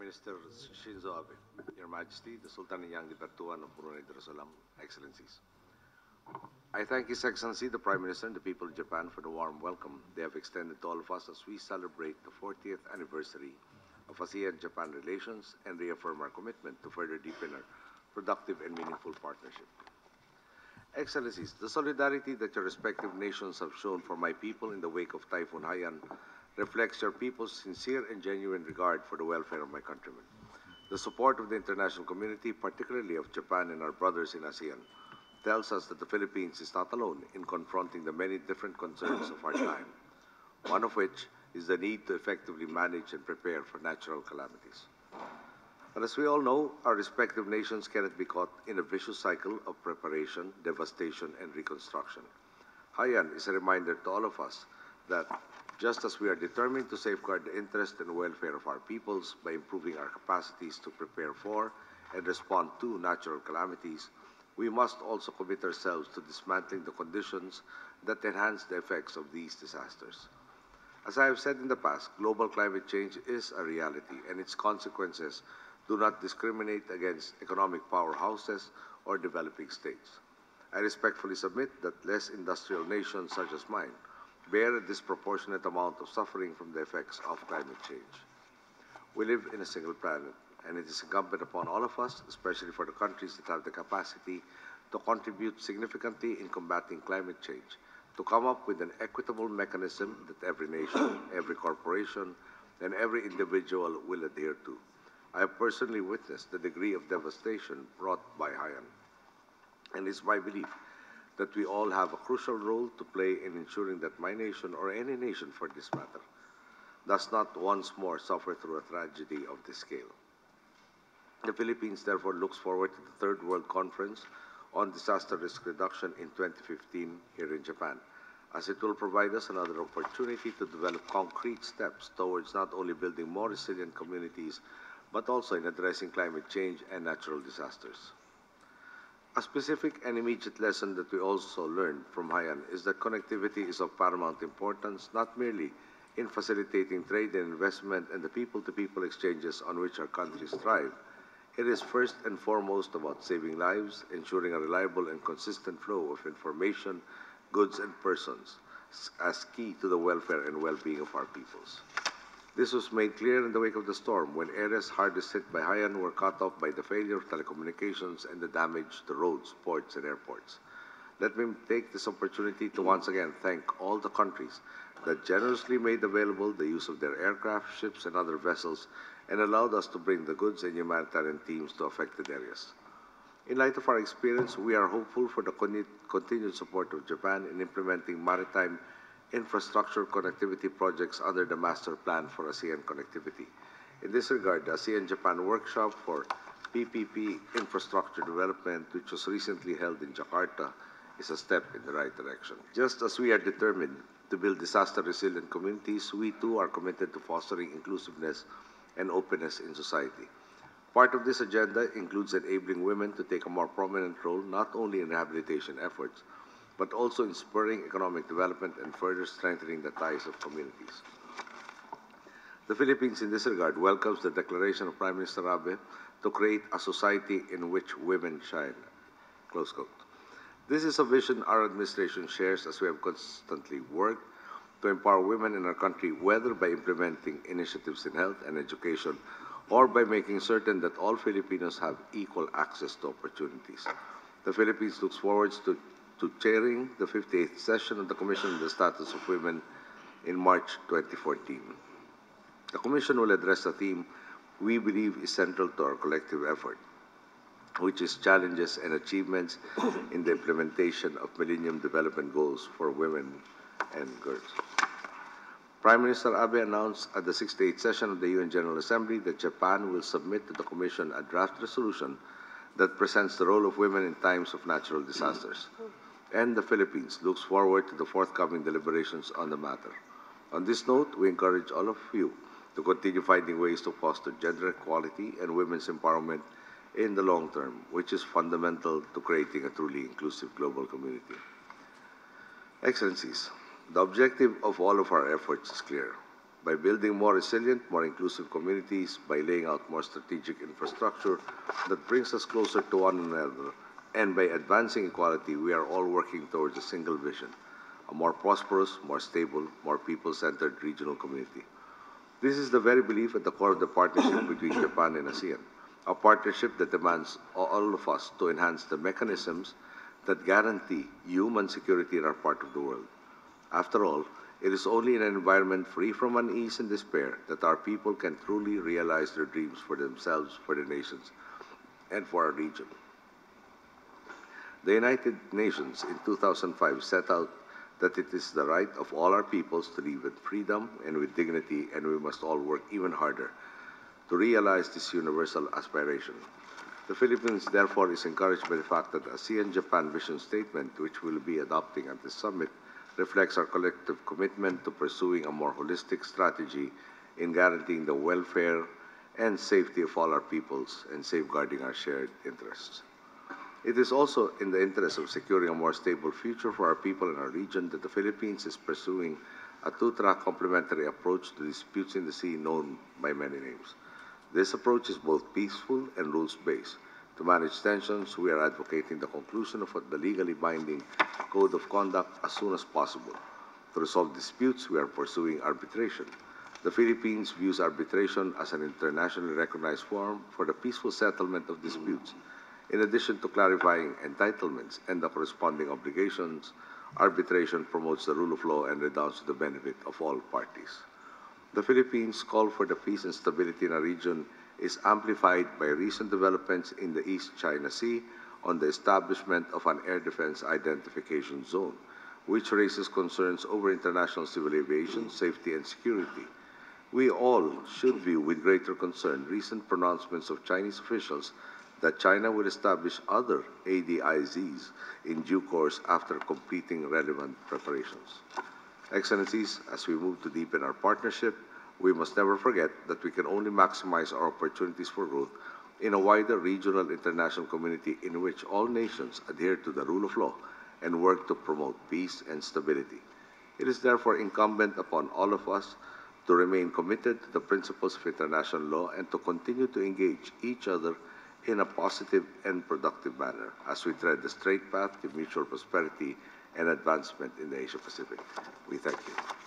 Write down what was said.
Minister Shinzo Abe, Your Majesty, the Sultan and Yang Dipertuan of Brunei Darussalam, Excellencies. I thank His Excellency, the Prime Minister, and the people of Japan for the warm welcome they have extended to all of us as we celebrate the 40th anniversary of ASEAN-Japan relations and reaffirm our commitment to further deepen our productive and meaningful partnership. Excellencies, the solidarity that your respective nations have shown for my people in the wake of Typhoon Haiyan reflects your people's sincere and genuine regard for the welfare of my countrymen. The support of the international community, particularly of Japan and our brothers in ASEAN, tells us that the Philippines is not alone in confronting the many different concerns of our time, one of which is the need to effectively manage and prepare for natural calamities. But as we all know, our respective nations cannot be caught in a vicious cycle of preparation, devastation, and reconstruction. Haiyan is a reminder to all of us that just as we are determined to safeguard the interest and welfare of our peoples by improving our capacities to prepare for and respond to natural calamities, we must also commit ourselves to dismantling the conditions that enhance the effects of these disasters. As I have said in the past, global climate change is a reality, and its consequences do not discriminate against economic powerhouses or developing states. I respectfully submit that less industrial nations such as mine bear a disproportionate amount of suffering from the effects of climate change. We live in a single planet, and it is incumbent upon all of us, especially for the countries that have the capacity to contribute significantly in combating climate change, to come up with an equitable mechanism that every nation, every corporation, and every individual will adhere to. I have personally witnessed the degree of devastation brought by Haiyan, and it is my belief that we all have a crucial role to play in ensuring that my nation, or any nation for this matter, does not once more suffer through a tragedy of this scale. The Philippines therefore looks forward to the Third World Conference on Disaster Risk Reduction in 2015 here in Japan, as it will provide us another opportunity to develop concrete steps towards not only building more resilient communities, but also in addressing climate change and natural disasters. A specific and immediate lesson that we also learned from Haiyan is that connectivity is of paramount importance, not merely in facilitating trade and investment and the people-to-people exchanges on which our countries thrive. It is first and foremost about saving lives, ensuring a reliable and consistent flow of information, goods, and persons as key to the welfare and well-being of our peoples. This was made clear in the wake of the storm, when areas hardest hit by Haiyan were cut off by the failure of telecommunications and the damage to roads, ports, and airports. Let me take this opportunity to once again thank all the countries that generously made available the use of their aircraft, ships, and other vessels, and allowed us to bring the goods and humanitarian teams to affected areas. In light of our experience, we are hopeful for the continued support of Japan in implementing maritime infrastructure connectivity projects under the Master Plan for ASEAN Connectivity. In this regard, the ASEAN-Japan Workshop for PPP Infrastructure Development, which was recently held in Jakarta, is a step in the right direction. Just as we are determined to build disaster-resilient communities, we too are committed to fostering inclusiveness and openness in society. Part of this agenda includes enabling women to take a more prominent role not only in rehabilitation efforts, but also in spurring economic development and further strengthening the ties of communities. The Philippines, in this regard, welcomes the declaration of Prime Minister Abe to create a society in which women shine. Close quote. This is a vision our administration shares, as we have constantly worked to empower women in our country, whether by implementing initiatives in health and education, or by making certain that all Filipinos have equal access to opportunities. The Philippines looks forward to chairing the 58th session of the Commission on the Status of Women in March 2014. The Commission will address a theme we believe is central to our collective effort, which is challenges and achievements in the implementation of Millennium Development Goals for women and girls. Prime Minister Abe announced at the 68th session of the UN General Assembly that Japan will submit to the Commission a draft resolution that presents the role of women in times of natural disasters. And the Philippines looks forward to the forthcoming deliberations on the matter. On this note, we encourage all of you to continue finding ways to foster gender equality and women's empowerment in the long term, which is fundamental to creating a truly inclusive global community. Excellencies, the objective of all of our efforts is clear: by building more resilient, more inclusive communities, by laying out more strategic infrastructure that brings us closer to one another, and by advancing equality, we are all working towards a single vision, a more prosperous, more stable, more people-centered regional community. This is the very belief at the core of the partnership between Japan and ASEAN, a partnership that demands all of us to enhance the mechanisms that guarantee human security in our part of the world. After all, it is only in an environment free from unease and despair that our people can truly realize their dreams for themselves, for their nations, and for our region. The United Nations in 2005 set out that it is the right of all our peoples to live with freedom and with dignity, and we must all work even harder to realize this universal aspiration. The Philippines, therefore, is encouraged by the fact that the ASEAN-Japan Vision Statement, which we will be adopting at this summit, reflects our collective commitment to pursuing a more holistic strategy in guaranteeing the welfare and safety of all our peoples and safeguarding our shared interests. It is also in the interest of securing a more stable future for our people in our region that the Philippines is pursuing a two-track complementary approach to disputes in the sea known by many names. This approach is both peaceful and rules-based. To manage tensions, we are advocating the conclusion of the legally binding Code of Conduct as soon as possible. To resolve disputes, we are pursuing arbitration. The Philippines views arbitration as an internationally recognized forum for the peaceful settlement of disputes. In addition to clarifying entitlements and the corresponding obligations, arbitration promotes the rule of law and redounds to the benefit of all parties. The Philippines' call for the peace and stability in our region is amplified by recent developments in the East China Sea on the establishment of an air defense identification zone, which raises concerns over international civil aviation, safety, and security. We all should view with greater concern recent pronouncements of Chinese officials that China will establish other ADIZs in due course after completing relevant preparations. Excellencies, as we move to deepen our partnership, we must never forget that we can only maximize our opportunities for growth in a wider regional international community in which all nations adhere to the rule of law and work to promote peace and stability. It is therefore incumbent upon all of us to remain committed to the principles of international law and to continue to engage each other in a positive and productive manner as we tread the straight path to mutual prosperity and advancement in the Asia-Pacific. We thank you.